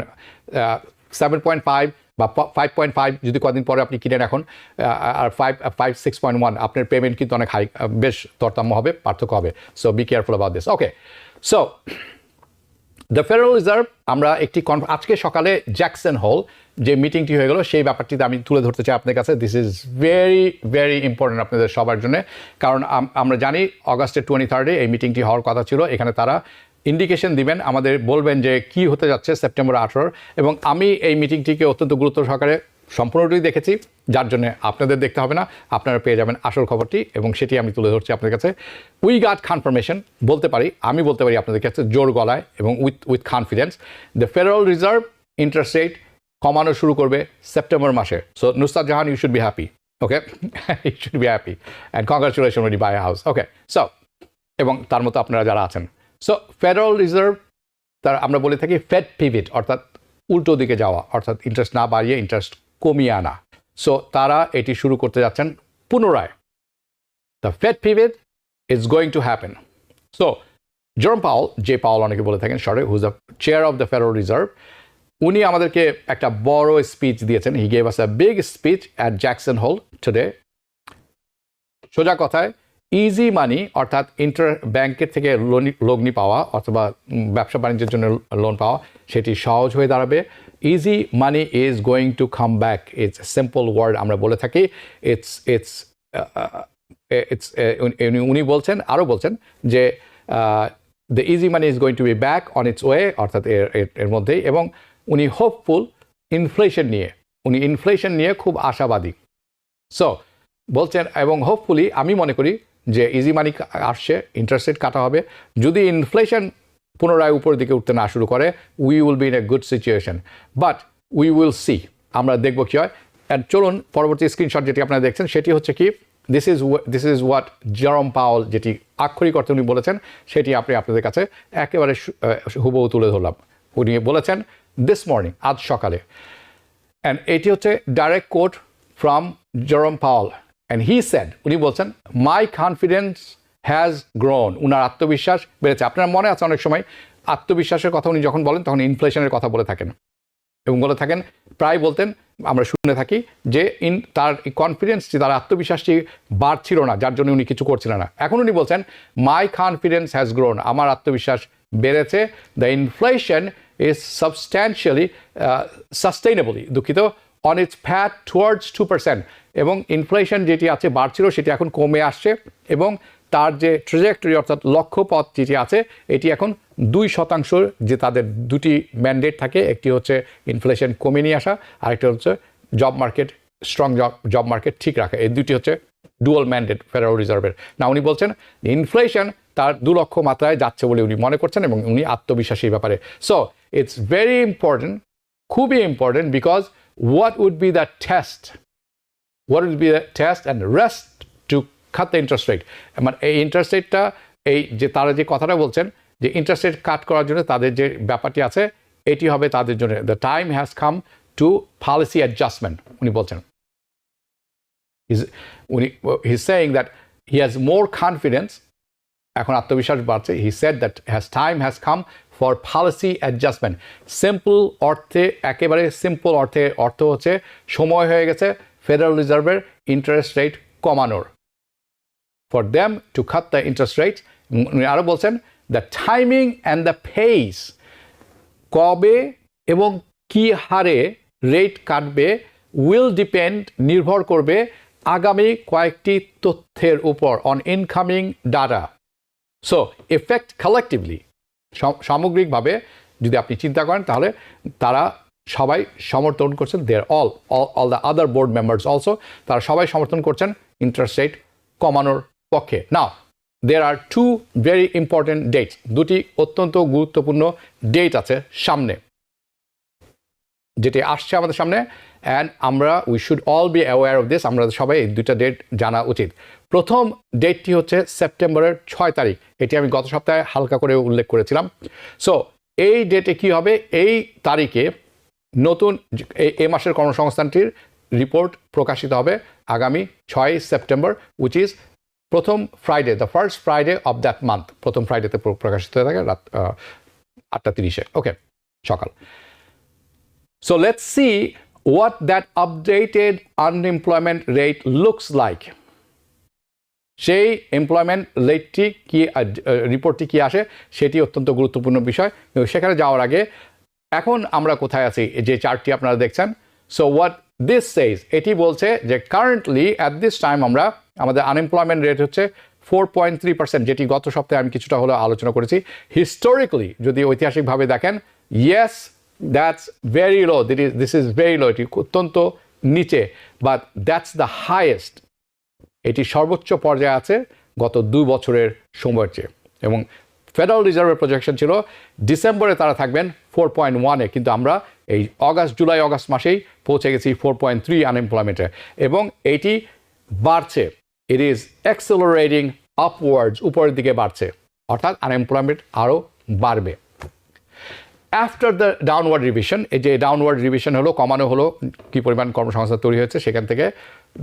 7.5 বা 5.5 যদি কদিন পরে আপনি কিনেন এখন আর 6.1 আপনার পেমেন্ট কিন্তু অনেক হাই বেশ তরতাম্য হবে পার্থক্য হবে so be careful about this okay so the Federal reserve আমরা একটি আজকে সকালে জ্যাকসন হোল যে মিটিংটি হয়ে গেল সেই ব্যাপারটিতে আমি তুলে ধরতে চাই আপনাদের কাছে this is very very important আপনাদের সবার জন্য কারণ আমরা জানি অগাস্টের 23rd এই মিটিংটি হওয়ার কথা ছিল এখানে তারা ইন্ডিকেশন দিবেন আমাদের বলবেন যে কি হতে যাচ্ছে সেপ্টেম্বর 18 এবং আমি এই মিটিংটিকে অত্যন্ত গুরুত্ব সহকারে সম্পূর্ণটাই দেখেছি যার জন্য আপনাদের দেখতে হবে না আপনারা পেয়ে যাবেন আসল খবরটি এবং সেটি আমি তুলে ধরছি আপনাদের কাছে উই গট কনফার্মেশন আমি বলতে পারি আপনাদের কাছে জোর গলায় এবং with confidence the Federal Reserve interest rate কমানো শুরু করবে সেপ্টেম্বর মাসে so Nusrat Jahan you should be happy okay you should be happy and congratulation will buy house okay so এবং তার মতো আপনারা যারা আছেন সো ফেডারেল রিজার্ভ তার আমরা বলে থাকি ফেড পিভিট অর্থাৎ উল্টো দিকে যাওয়া অর্থাৎ ইন্টারেস্ট না বাড়িয়ে ইন্টারেস্ট কমিয়ে আনা সো তারা এটি শুরু করতে যাচ্ছেন পুনরায় the Fed pivot is going to happen so Jerome Powell যে পাওয়েল অনেকে বলে থাকেন sorry who's the chair of the Federal Reserve উনি আমাদেরকে একটা বড় স্পিচ দিয়েছেন he gave us a big speech at Jackson Hole today সোজা কথায় ইজি মানি অর্থাৎ ব্যাংকের থেকে লগ্নি পাওয়া অথবা ব্যবসা বাণিজ্যের জন্য লোন পাওয়া সেটি সহজ হয়ে দাঁড়াবে easy money is going to come back it's simple word আমরা বলে থাকি উনি বলছেন আরও বলছেন যে the easy money is going to be back on its way অর্থাৎ এর মধ্যেই এবং উনি হোপফুল ইনফ্লেশন নিয়ে খুব আশাবাদী সো বলছেন এবং হোপফুলি আমি মনে করি যে ইজি মানি আসছে ইন্টারেস্ট রেট কাটা হবে যদি ইনফ্লেশন পুনরায় উপরের দিকে উঠতে না শুরু করে we will be in a good situation but we will C আমরা দেখব কী হয় অ্যান্ড চলুন পরবর্তী স্ক্রিনশট যেটি আপনারা দেখছেন সেটি হচ্ছে কি this is what Jerome Powell যেটি আক্ষরিক অর্থে উনি বলেছেন সেটি আপনাদের কাছে একেবারে হুবহু তুলে ধরলাম উনি বলেছেন দিস মর্নিং আজ সকালে অ্যান্ড এটি হচ্ছে direct quote from Jerome Powell and he said উনি বলছেন মাই কনফিডেন্স হ্যাজ গ্রোন, উনার আত্মবিশ্বাস বেড়েছে। আপনার মনে আছে অনেক সময় আত্মবিশ্বাসের কথা উনি যখন বলেন তখন ইনফ্লেশনের কথা বলে থাকেন এবং বলে থাকেন, প্রায় বলতেন, আমরা শুনে থাকি যে তার কনফিডেন্সটি, তার আত্মবিশ্বাসটি বাড়ছিল না, যার জন্য উনি কিছু করছিলেন না। এখন উনি বলছেন মাই কনফিডেন্স হ্যাজ গ্রোন, আমার আত্মবিশ্বাস বেড়েছে। দ্য ইনফ্লেশন ইজ সাবস্ট্যান্সিয়ালি সাস্টেইনেবলি, দুঃখিত, অন ইটস প্যাথ টুয়ার্ডস 2%, এবং ইনফ্লেশন যেটি আছে বাড়ছিল সেটি এখন কমে আসছে এবং তার যে ট্রেজেক্টরি অর্থাৎ লক্ষ্যপথ যেটি আছে এটি এখন 2%, যে তাদের দুটি ম্যান্ডেট থাকে, একটি হচ্ছে ইনফ্লেশন কমে নিয়ে আসা, আরেকটি হচ্ছে job market, strong job market ঠিক রাখা। এই দুটি হচ্ছে ডুয়াল ম্যান্ডেট ফেডারেল রিজার্ভের। না, উনি বলছেন ইনফ্লেশন তার 2 লক্ষ মাত্রায় যাচ্ছে বলে উনি মনে করছেন এবং উনি আত্মবিশ্বাসী এই ব্যাপারে। সো ইটস ভেরি ইম্পর্টেন্ট, খুবই important, because what would be the test? What would be the test and rest to cut the interest rate? মানে এই ইন্টারেস্ট রেটটা, এই যে তারা যে কথাটা বলছেন যে ইন্টারেস্ট রেট কাট করার জন্য তাদের যে ব্যাপারটি আছে এটি হবে তাদের জন্য the time has come to policy adjustment. উনি বলছেন he saying that he has more confidence, এখন আত্মবিশ্বাস বাড়ছে। He said that time has come for policy adjustment. Simple অর্থে, একেবারে সিম্পল অর্থ হচ্ছে সময় হয়ে গেছে ফেডারেল রিজার্ভের ইন্টারেস্ট রেট কমানোর, for them to cut the interest rate. উনি আরও বলছেন the timing and the pace, কবে এবং কী হারে রেট কাটবে উইল ডিপেন্ড, নির্ভর করবে আগামী কয়েকটি তথ্যের উপর, on incoming data. So effect collectively, সামগ্রিকভাবে যদি আপনি চিন্তা করেন তাহলে তারা সবাই সমর্থন করছেন, there all the other board members also, তারা সবাই সমর্থন করছেন ইন্টারেস্ট রেট কমানোর পক্ষে। Now there are 2 very important dates, দুটি অত্যন্ত গুরুত্বপূর্ণ ডেট আছে সামনে, যেটি আসছে আমাদের সামনে, and we should all be aware of this, আমরা সবাই এই 2টা ডেট জানা উচিত। প্রথম ডেটটি হচ্ছে সেপ্টেম্বরের 6 তারিখ, এটি আমি গত সপ্তাহে হালকা করে উল্লেখ করেছিলাম। সো এই ডেটে কি হবে, এই তারিখে নতুন এই মাসের কর্মসংস্থানটির রিপোর্ট প্রকাশিত হবে আগামী 6 সেপ্টেম্বর, উইচ ইজ প্রথম Friday, the first Friday of that month. প্রথম ফ্রাইডেতে প্রকাশিত হয়ে থাকে রাত 8:30-এ, ওকে, সকাল। So let's see what that updated unemployment rate looks like. সেই এমপ্লয়মেন্ট রেটটি কি, রিপোর্টটি কি আসে, সেটি অত্যন্ত গুরুত্বপূর্ণ বিষয়। সেখানে যাওয়ার আগে এখন আমরা কোথায় আছি, যে চার্টটি আপনারা দেখছেন। সো হোয়াট দিস সেইজ, এটি বলছে যে কারেন্টলি অ্যাট দিস টাইম আমাদের আনএমপ্লয়মেন্ট রেট হচ্ছে 4.3%, যেটি গত সপ্তাহে আমি কিছুটা হলেও আলোচনা করেছি। হিস্টোরিক্যালি যদি ঐতিহাসিকভাবে দেখেন, yes, that's very low, this is very low, এটি অত্যন্ত নিচে, বাট দ্যাটস দ্য হাইয়েস্ট, এটি সর্বোচ্চ পর্যায়ে আছে গত 2 বছরের সময়ের চেয়ে। এবং ফেডারেল রিজার্ভের প্রজেকশন ছিল ডিসেম্বরে তারা থাকবেন 4.1-এ, কিন্তু আমরা এই জুলাই আগস্ট মাসেই পৌঁছে গেছি 4.3 আনএমপ্লয়মেন্টে, এবং এইটি বাড়ছে। ইট ইজ অ্যাক্সেলারেটিং আপওয়ার্ডস, উপরের দিকে বাড়ছে, অর্থাৎ আনএমপ্লয়মেন্ট আরও বাড়বে। আফটার দ্য ডাউনওয়ার্ড রিভিশন, এই যে ডাউনওয়ার্ড রিভিশন হলো, কমানো হলো, কী পরিমাণ কর্মসংস্থান তৈরি হয়েছে, সেখান থেকে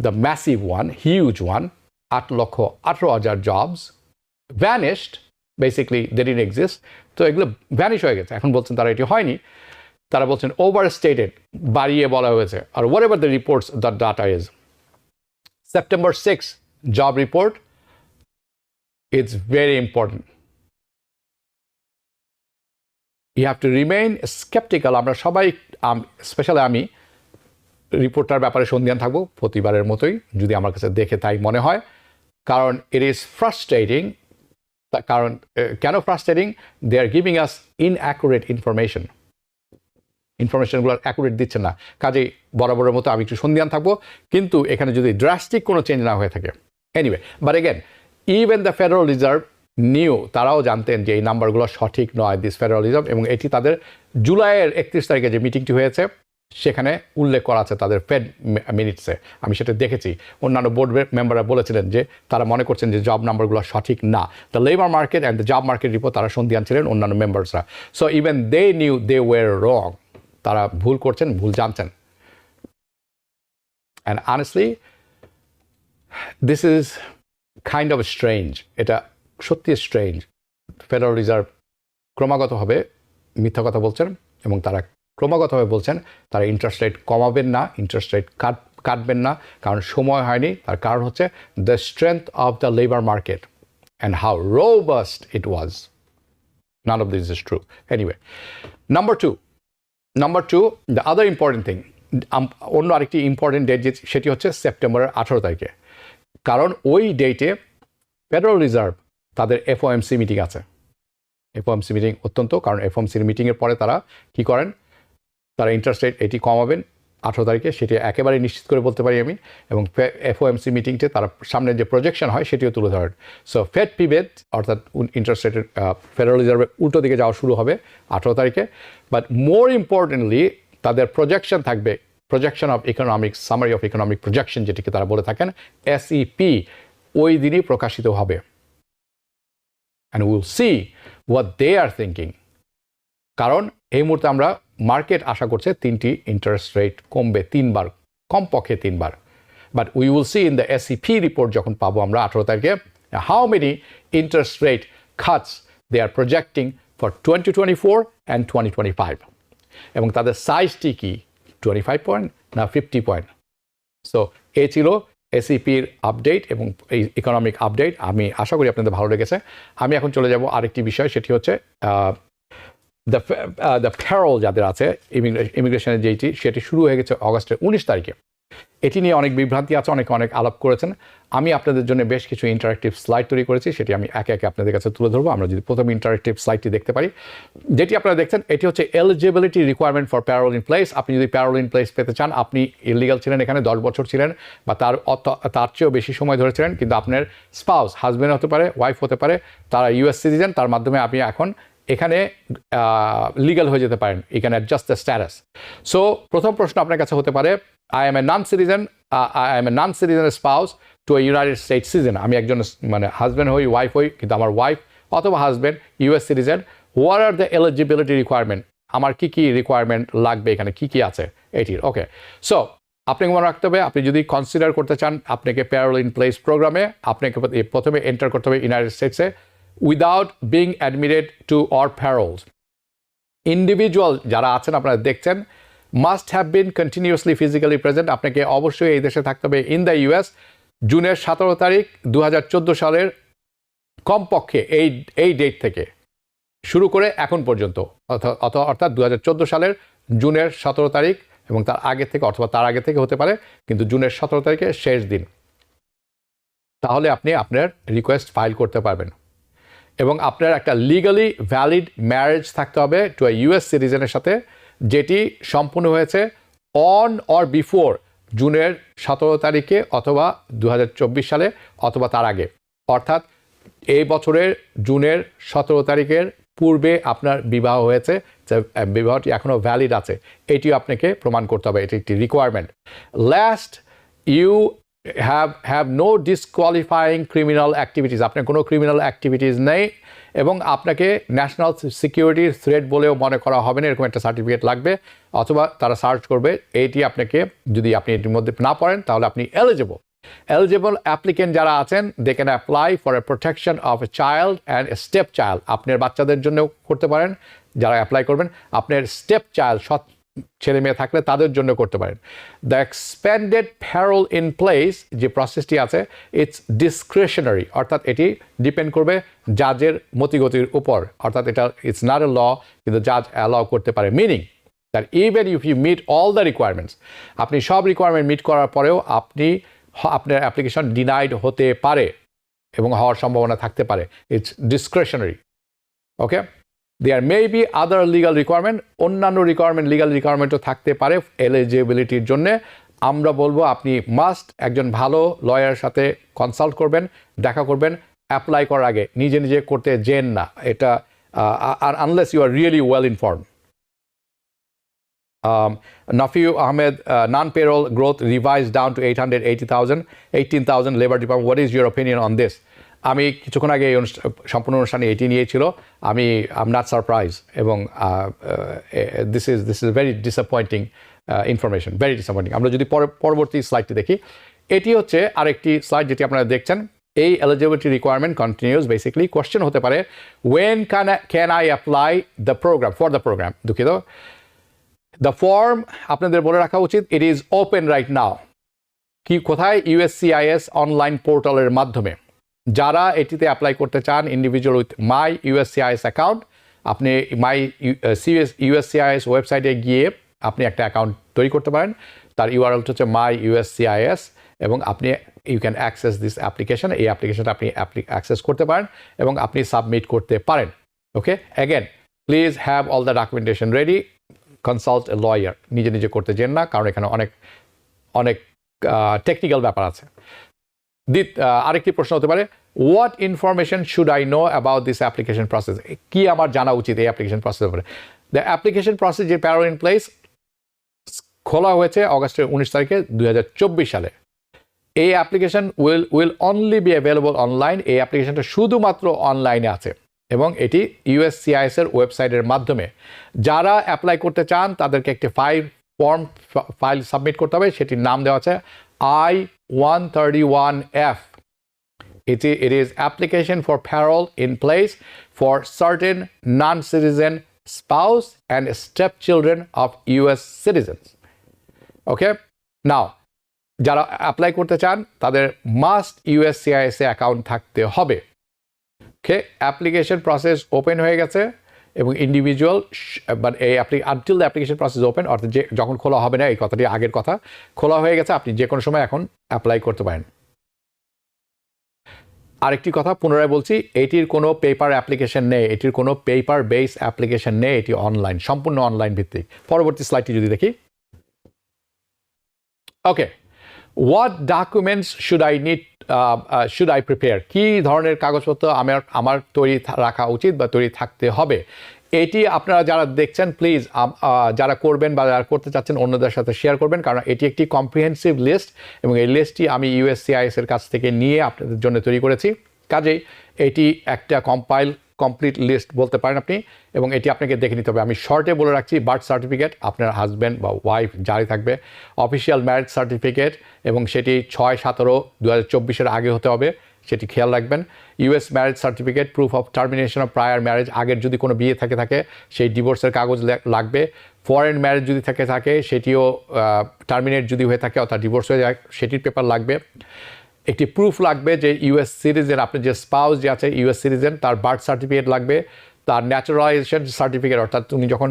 the massive one, huge one, 8,18,000 jobs vanished, basically they didn't exist. তো এগুলো ভ্যানিশ হয়ে গেছে। এখন বলছেন তারা এটি হয়নি, তারা বলছেন ওভার স্টেটেড, বাড়িয়ে বলা হয়েছে। আর whatever the reports, the data is, September 6 job report, it's very important. You have to remain skeptical. আমরা সবাই, স্পেশালি আমি, রিপোর্টটার ব্যাপারে সন্দিহান থাকবো প্রতিবারের মতোই, যদি আমার কাছে দেখে তাই মনে হয়। কারণ ইট ইজ ফ্রাস্ট্রেটিং। কারণ কেন ফ্রাস্ট্রেটিং? দে আর গিভিং আস ইনঅ্যাকুরেট ইনফরমেশনগুলো অ্যাকুরেট দিচ্ছে না। কাজেই বরাবরের মতো আমি একটু সন্দিহান থাকবো, কিন্তু এখানে যদি ড্রাস্টিক কোনো চেঞ্জ না হয়ে থাকে। Anyway, but again, even the Federal reserve new, তারাও জানতেন যে এই নাম্বারগুলো সঠিক নয়, দিস ফেডারেল রিজার্ভ, এবং এটি তাদের জুলাইয়ের 31 তারিখে যে মিটিংটি হয়েছে সেখানে উল্লেখ করা আছে তাদের ফেড মিনিটসে, আমি সেটা দেখেছি। অন্যান্য বোর্ড মেম্বাররা বলেছিলেন যে তারা মনে করছেন যে জব নাম্বারগুলো সঠিক না। The labour market and the job market report, তারা সন্দিহান ছিলেন অন্যান্য মেম্বার্সরা। So even they knew they were wrong, তারা ভুল করছেন, ভুল জানছেন। And honestly this is kind of strange, এটা সত্যি স্ট্রেঞ্জ। ফেডারেল রিজার্ভ ক্রমাগতভাবে মিথ্যা কথা বলছেন এবং তারা ক্রমাগতভাবে বলছেন তারা ইন্টারেস্ট রেট কমাবেন না, ইন্টারেস্ট রেট কাটবেন না, কারণ সময় হয়নি। তার কারণ হচ্ছে the strength of the labour market and how robust it was. None of this is true. Anyway, number two, the other important thing, অন্য আরেকটি ইম্পর্টেন্ট ডেট সেটি হচ্ছে সেপ্টেম্বরের 18 তারিখে। কারণ ওই ডেটে ফেডারেল রিজার্ভ তাদের এফওএমসি মিটিং আছে। এফওএমসি মিটিং অত্যন্ত, কারণ এফওএমসির মিটিংয়ের পরে তারা কী করেন, তারা ইন্টারেস্ট রেট এটি কমাবেন 18 তারিখে, সেটি একেবারে নিশ্চিত করে বলতে পারি আমি। এবং এফওএমসি মিটিংতে তারা সামনে যে প্রজেকশন হয় সেটিও তুলে ধরেন। সো ফেড পিভট অর্থাৎ ইন্টারেস্ট রেটের ফেডারেল রিজার্ভের উল্টো দিকে যাওয়া শুরু হবে 18 তারিখে। বাট মোর ইম্পর্টেন্টলি তাদের প্রজেকশন থাকবে, projection of economics, summary of economic projection যেটিকে তারা বলে থাকেন, SEP, ওই দিনই প্রকাশিত হবে। And will see what they are thinking. কারণ এই মুহূর্তে আমরা মার্কেট আশা করছে 3টি ইন্টারেস্ট রেট কমবে, 3বার, কমপক্ষে 3বার। But we will see in the SEP report যখন পাবো আমরা 18 তারিখে, how many interest rate cuts they are projecting for 2024 and 2025, এবং তাদের সাইজটি কি, 25 পয়েন্ট না 50 পয়েন্ট। সো এই ছিল SEPর আপডেট এবং এই ইকোনমিক আপডেট। আমি আশা করি আপনাদের ভালো লেগেছে। আমি এখন চলে যাব আরেকটি বিষয়, সেটি হচ্ছে দ্য প্যারোল যাদের আছে, ইমিগ্রেশনের যেটি, সেটি শুরু হয়ে গেছে অগাস্টের 19 তারিখে। এটি নিয়ে অনেক বিভ্রান্তি আছে, অনেক আলাপ করেছেন। আমি আপনাদের জন্য বেশ কিছু ইন্টারেক্টিভ স্লাইড তৈরি করেছি, সেটি আমি একে একে আপনাদের কাছে তুলে ধরবো। আমরা যদি প্রথম ইন্টারেক্টিভ স্লাইডটি দেখতে পারি, যেটি আপনারা দেখছেন, এটি হচ্ছে eligibility requirement for parole in place. আপনি যদি প্যারোল ইন প্লেস পেতে চান, আপনি ইলিগাল ছিলেন এখানে 10 বছর ছিলেন বা তার চেয়েও বেশি সময় ধরেছিলেন, কিন্তু আপনার স্পাউস, হাজব্যান্ড হতে পারে, ওয়াইফ হতে পারে, তারা US সিটিজেন, তার মাধ্যমে আপনি এখন এখানে লিগাল হয়ে যেতে পারেন, এখানে অ্যাডজাস্ট দ্য স্ট্যাটাস। সো প্রথম প্রশ্ন আপনার কাছে হতে পারে, I am a non-citizen spouse to a United States citizen. আমি একজন মানে হাজব্যান্ড হই, ওয়াইফ হই, কিন্তু আমার ওয়াইফ অথবা husband US citizen. What are the eligibility requirement, আমার কী রিকোয়ারমেন্ট লাগবে, এখানে কী আছে এটির। ওকে, সো আপনাকে মনে রাখতে হবে, আপনি যদি কনসিডার করতে চান আপনাকে প্যারোল ইন প্লেস প্রোগ্রামে, আপনাকে প্রথমে এন্টার করতে হবে ইউনাইটেড স্টেটসে without being admitted to or paroles. Individual যারা আছেন আপনারা দেখছেন, must have been continuously physically present, আপনাকে অবশ্যই এই দেশে থাকতে হবে ইন দ্য US জুনের 17 তারিখ 2014 সালের কমপক্ষে এই ডেট থেকে শুরু করে এখন পর্যন্ত, অর্থাৎ 2014 সালের জুনের 17 তারিখ এবং তার আগে থেকে, অথবা তার আগে থেকে হতে পারে, কিন্তু জুনের 17 তারিখে শেষ দিন। তাহলে আপনি আপনার রিকোয়েস্ট ফাইল করতে পারবেন এবং আপনার একটা লিগালি ভ্যালিড ম্যারেজ থাকতে হবে টু এ US সিটিজেনের সাথে, যেটি সম্পূর্ণ হয়েছে অন অর বিফোর জুনের 17 তারিখে অথবা 2024 সালে অথবা তার আগে। অর্থাৎ এই বছরের জুনের 17 তারিখের পূর্বে আপনার বিবাহ হয়েছে, বিবাহটি এখনও ভ্যালিড আছে, এটিও আপনাকে প্রমাণ করতে হবে, এটি একটি requirement. Last, you have no disqualifying criminal activities, আপনার কোনো ক্রিমিনাল অ্যাক্টিভিটিস নেই এবং আপনাকে ন্যাশনাল সিকিউরিটির থ্রেট বলেও মনে করা হবে না, এরকম একটা সার্টিফিকেট লাগবে, অথবা তারা সার্চ করবে। এইটি আপনাকে, যদি আপনি এটির মধ্যে না পড়েন তাহলে আপনি এলিজিবল অ্যাপ্লিকেন্ট যারা আছেন, they can apply for a protection of a child and a step child. আপনার বাচ্চাদের জন্য করতে পারেন, যারা অ্যাপ্লাই করবেন, আপনার স্টেপ চাইল্ড, সৎ ছেলে মেয়ে থাকলে তাদের জন্য করতে পারেন। The expended parole in place যে প্রসেসটি আছে, ইটস ডিসক্রিশনারি, অর্থাৎ এটি ডিপেন্ড করবে জাজের মতিগতির উপর, অর্থাৎ এটা ইটস নট এ ল, কিন্তু জাজ অ্যালাউ করতে পারে। Meaning that even if you meet all the requirements, আপনি সব রিকোয়ারমেন্ট মিট করার পরেও আপনার অ্যাপ্লিকেশন ডিনাইড হতে পারে এবং হওয়ার সম্ভাবনা থাকতে পারে। It's discretionary. Okay, there may be other legal requirement, অন্যান্য রিকোয়ারমেন্ট, লিগাল রিকোয়ারমেন্টও থাকতে পারে এলিজিবিলিটির জন্য। আমরা বলবো আপনি মাস্ট একজন ভালো লয়ারের সাথে কনসাল্ট করবেন, দেখা করবেন অ্যাপ্লাই করার আগে, নিজে করতে যেন না এটা, আর unless you are really well inform. Nafiu Ahmed, non-payroll growth revised down to 18,000 labor department. What is your opinion on this? আমি কিছুক্ষণ আগে এই সম্পূর্ণ অনুষ্ঠানে এটি নিয়েছিল, I'm not surprised এবং this is very disappointing information, very disappointing. আমরা যদি পরবর্তী স্লাইডটি দেখি, এটি হচ্ছে আরেকটি স্লাইড যেটি আপনারা দেখছেন, এই eligibility requirement continues basically question হতে পারে when can I apply the program for the program দুঃখিত the form আপনাদের বলে রাখা উচিত it is open right now কি কোথায় USCIS অনলাইন পোর্টালের মাধ্যমে যারা এটিতে অ্যাপ্লাই করতে চান individual with my USCIS account আপনি মাই USCIS ওয়েবসাইটে গিয়ে আপনি একটা অ্যাকাউন্ট তৈরি করতে পারেন তার URL হচ্ছে মাই USCIS এবং আপনি you can access this application এই অ্যাপ্লিকেশনটা আপনি অ্যাক্সেস করতে পারেন এবং আপনি সাবমিট করতে পারেন okay again please have all the documentation ready consult a lawyer নিজে নিজে করতে যেন না কারণ এখানে অনেক টেকনিক্যাল ব্যাপার আছে আরেকটি প্রশ্ন হতে পারে what information should I know about this application process কি আমার জানা উচিত এই অ্যাপ্লিকেশন প্রসেসের উপরে দ্য অ্যাপ্লিকেশন প্রসেস যে প্যারোল ইন প্লেস খোলা হয়েছে অগস্টের 19 তারিখে 2024 সালে এই application will only be available online এই অ্যাপ্লিকেশনটা শুধুমাত্র অনলাইনে আছে এবং এটি USCIS এর ওয়েবসাইটের মাধ্যমে যারা অ্যাপ্লাই করতে চান তাদেরকে একটি ফাইল সাবমিট করতে হবে সেটির নাম দেওয়া আছে I-131F it is application for parole in place for certain non-citizen spouse and stepchildren of US citizens okay now যারা অ্যাপ্লাই করতে চান তাদের মাস্ট USCIS এ অ্যাকাউন্ট থাকতে হবে ওকে অ্যাপ্লিকেশন প্রসেস ওপেন হয়ে গেছে এবং ইন্ডিভিজুয়াল বাট এই until the application process open অর্থাৎ যে যখন খোলা হবে না এই কথাটি আগের কথা খোলা হয়ে গেছে আপনি যে কোনো সময় এখন অ্যাপ্লাই করতে পারেন আরেকটি কথা পুনরায় বলছি এটির কোনো পেপার অ্যাপ্লিকেশন নেই এটির কোনো পেপার বেস অ্যাপ্লিকেশন নেই এটি অনলাইন সম্পূর্ণ অনলাইন ভিত্তিক পরবর্তী স্লাইডটি যদি দেখি okay what documents should I prepare কী ধরনের কাগজপত্র আমার তৈরি রাখা উচিত বা তৈরি থাকতে হবে এটি আপনারা যারা দেখছেন প্লিজ যারা করবেন বা যারা করতে চাচ্ছেন অন্যদের সাথে শেয়ার করবেন কারণ এটি একটি কম্প্রিহেন্সিভ লিস্ট এবং এই লিস্টটি আমি USCIS এর কাছ থেকে নিয়ে আপনাদের জন্য তৈরি করেছি কাজেই এটি একটা কমপ্লিট লিস্ট বলতে পারেন আপনি এবং এটি আপনাকে দেখে নিতে হবে আমি শর্টে বলে রাখছি বার্থ সার্টিফিকেট আপনার হাজব্যান্ড বা ওয়াইফ যারই থাকবে অফিসিয়াল ম্যারেজ সার্টিফিকেট এবং সেটি 6/17/2024 আগে হতে হবে সেটি খেয়াল রাখবেন US marriage certificate proof of termination of prior marriage আগের যদি কোনো বিয়ে থাকে সেই ডিভোর্সের কাগজ লাগবে ফরেন ম্যারেজ যদি থাকে সেটিও টার্মিনেট যদি হয়ে থাকে অর্থাৎ ডিভোর্স হয়ে যায় সেটির পেপার লাগবে একটি প্রুফ লাগবে যে US সিটিজেন আপনার যে স্পাউস যে আছে US সিটিজেন তার বার্থ সার্টিফিকেট লাগবে তার ন্যাচারালাইজেশন সার্টিফিকেট অর্থাৎ তুমি যখন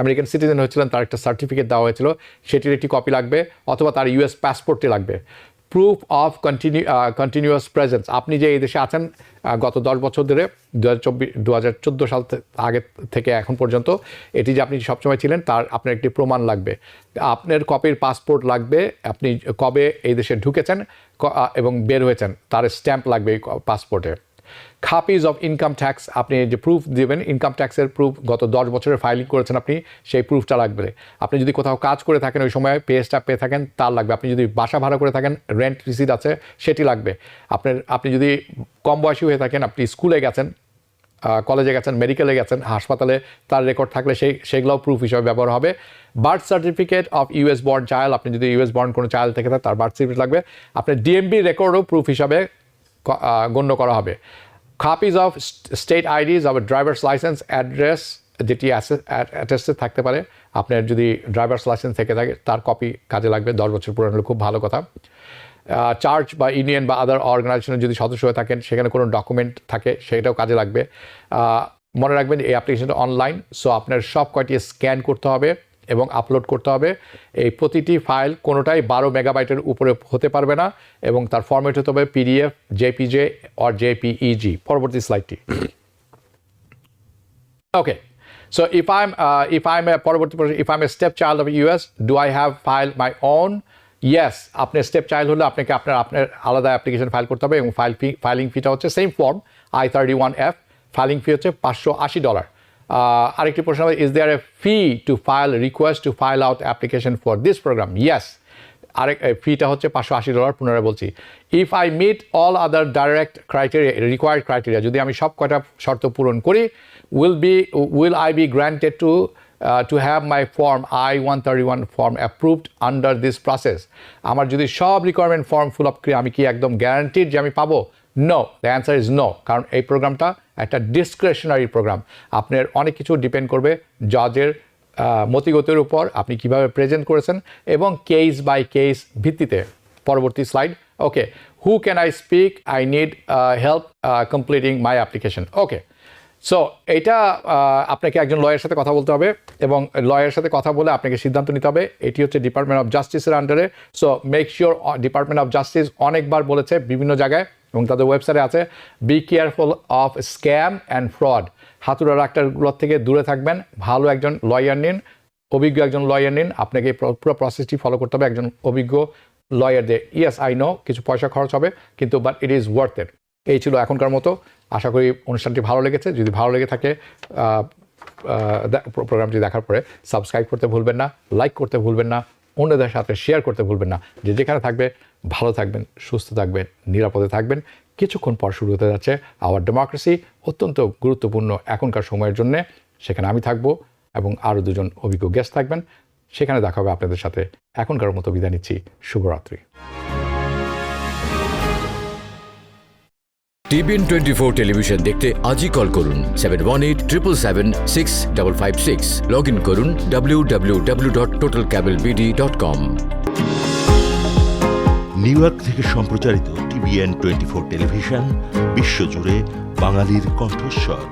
আমেরিকান সিটিজেন হয়েছিলেন তার একটা সার্টিফিকেট দেওয়া হয়েছিল সেটির একটি কপি লাগবে অথবা তার US পাসপোর্টটি লাগবে প্রুফ অফ কন্টিনিউয়াস প্রেজেন্স আপনি যে এই দেশে আছেন গত 10 বছর ধরে 2014 সাল আগে থেকে এখন পর্যন্ত এটি যে আপনি সবসময় ছিলেন তার আপনার একটি প্রমাণ লাগবে আপনার কপির পাসপোর্ট লাগবে আপনি কবে এই দেশে ঢুকেছেন এবং বের হয়েছেন তার স্ট্যাম্প লাগবে এই পাসপোর্টে copies of income tax আপনি যে প্রুফ দেবেন ইনকাম ট্যাক্সের প্রুফ গত 10 বছরের ফাইলিং করেছেন আপনি সেই প্রুফটা লাগবে আপনি যদি কোথাও কাজ করে থাকেন ওই সময় পে স্ট্যাম্প পেয়ে থাকেন তার লাগবে আপনি যদি বাসা ভাড়া করে থাকেন রেন্ট রিসিট আছে সেটি লাগবে আপনি যদি কম বয়সী হয়ে থাকেন আপনি স্কুলে গেছেন কলেজে গেছেন মেডিকেলে গেছেন হাসপাতালে তার রেকর্ড থাকলে সেগুলোও প্রুফ হিসাবে ব্যবহার হবে birth certificate of US born child আপনি যদি US বর্ন কোনো চাইল্ড থেকে থাকে তার বার্থ সার্টিফিকেট লাগবে আপনার DMV রেকর্ডও প্রুফ হিসাবে গণ্য করা হবে copies of state IDs of a driver's license address যেটি অ্যাটেস্টেড থাকতে পারে আপনার যদি ড্রাইভার্স লাইসেন্স থেকে থাকে তার কপি কাজে লাগবে 10 বছর পুরানো হলে খুব ভালো কথা চার্চ বা ইউনিয়ন বা আদার অর্গানাইজেশনের যদি সদস্য হয়ে থাকেন সেখানে কোনো ডকুমেন্ট থাকে সেটাও কাজে লাগবে মনে রাখবেন এই অ্যাপ্লিকেশনটা অনলাইন সো আপনার সব কয়টি স্ক্যান করতে হবে এবং আপলোড করতে হবে এই প্রতিটি ফাইল কোনোটাই 12 মেগাবাইটের উপরে হতে পারবে না এবং তার ফরম্যাট হতে হবে PDF JPG or JPEG পরবর্তী স্লাইডটি ওকে so if I'm a stepchild of US do I have file my own yes আপনি স্টেপ চাইল্ড হলে আপনাকে আপনার আলাদা অ্যাপ্লিকেশন ফাইল করতে হবে এবং ফাইলিং ফিটা হচ্ছে same form I-31F filing fee হচ্ছে $580 আরেকটি প্রশ্ন হবে is there a fee to file request to file out application for this programme yes আরেক ফিটা হচ্ছে $580 পুনরায় বলছি if I meet all other direct criteria required criteria যদি আমি সব কয়টা শর্ত পূরণ করি will I be granted to to have my form I-131 form approved under this process. আমার যদি সব রিকোয়ারমেন্ট ফর্ম ফিল আপ করি আমি কি একদম গ্যারান্টিড যে আমি পাবো? No, the answer is no. কারণ এই প্রোগ্রামটা একটা ডিসক্রিশনারি প্রোগ্রাম। আপনার অনেক কিছু ডিপেন্ড করবে জাজের মতিগতির উপর, আপনি কিভাবে প্রেজেন্ট করেছেন এবং কেস বাই কেস ভিত্তিতে। পরবর্তী slide. Okay, who can I speak? I need help completing my application. Okay, so এইটা আপনাকে একজন লয়ারের সাথে কথা বলতে হবে এবং লয়ারের সাথে কথা বলে আপনাকে সিদ্ধান্ত নিতে হবে। এটি হচ্ছে ডিপার্টমেন্ট অফ জাস্টিসের আন্ডারে। So make sure, Department of Justice অনেকবার বলেছে বিভিন্ন জায়গায় এবং তাদের ওয়েবসাইটে আছে, be careful of scam and fraud. হাতুড়া ডাক্তারগুলোর থেকে দূরে থাকবেন, ভালো একজন লয়ার নিন, অভিজ্ঞ একজন লয়ার নিন। আপনাকে পুরো প্রসেসটি ফলো করতে হবে একজন অভিজ্ঞ লয়ার দিয়ে। ইয়েস, আই নো কিছু পয়সা খরচ হবে, কিন্তু but it is worth it. এই ছিল এখনকার মতো। আশা করি অনুষ্ঠানটি ভালো লেগেছে। যদি ভালো লেগে থাকে প্রোগ্রামটি দেখার পরে সাবস্ক্রাইব করতে ভুলবেন না, লাইক করতে ভুলবেন না, অন্যদের সাথে শেয়ার করতে ভুলবেন না। যে যেখানে থাকবে ভালো থাকবেন, সুস্থ থাকবেন, নিরাপদে থাকবেন। কিছুক্ষণ পর শুরু হতে যাচ্ছে আওয়ার ডেমোক্রেসি, অত্যন্ত গুরুত্বপূর্ণ এখনকার সময়ের জন্য। সেখানে আমি থাকবো এবং আরও দুজন অভিজ্ঞ গেস্ট থাকবেন। সেখানে দেখা হবে আপনাদের সাথে। এখনকার মতো বিদায় নিচ্ছি। শুভরাত্রি। TBN 24 টেলিভিশন দেখতে আজই কল করুন 7187776556। লগ ইন করুন www.totalcablebd.com। নিউ ইয়র্ক থেকে সম্প্রচারিত TBN 24 টেলিভিশন বিশ্বজুড়ে বাঙালির কণ্ঠস্বর।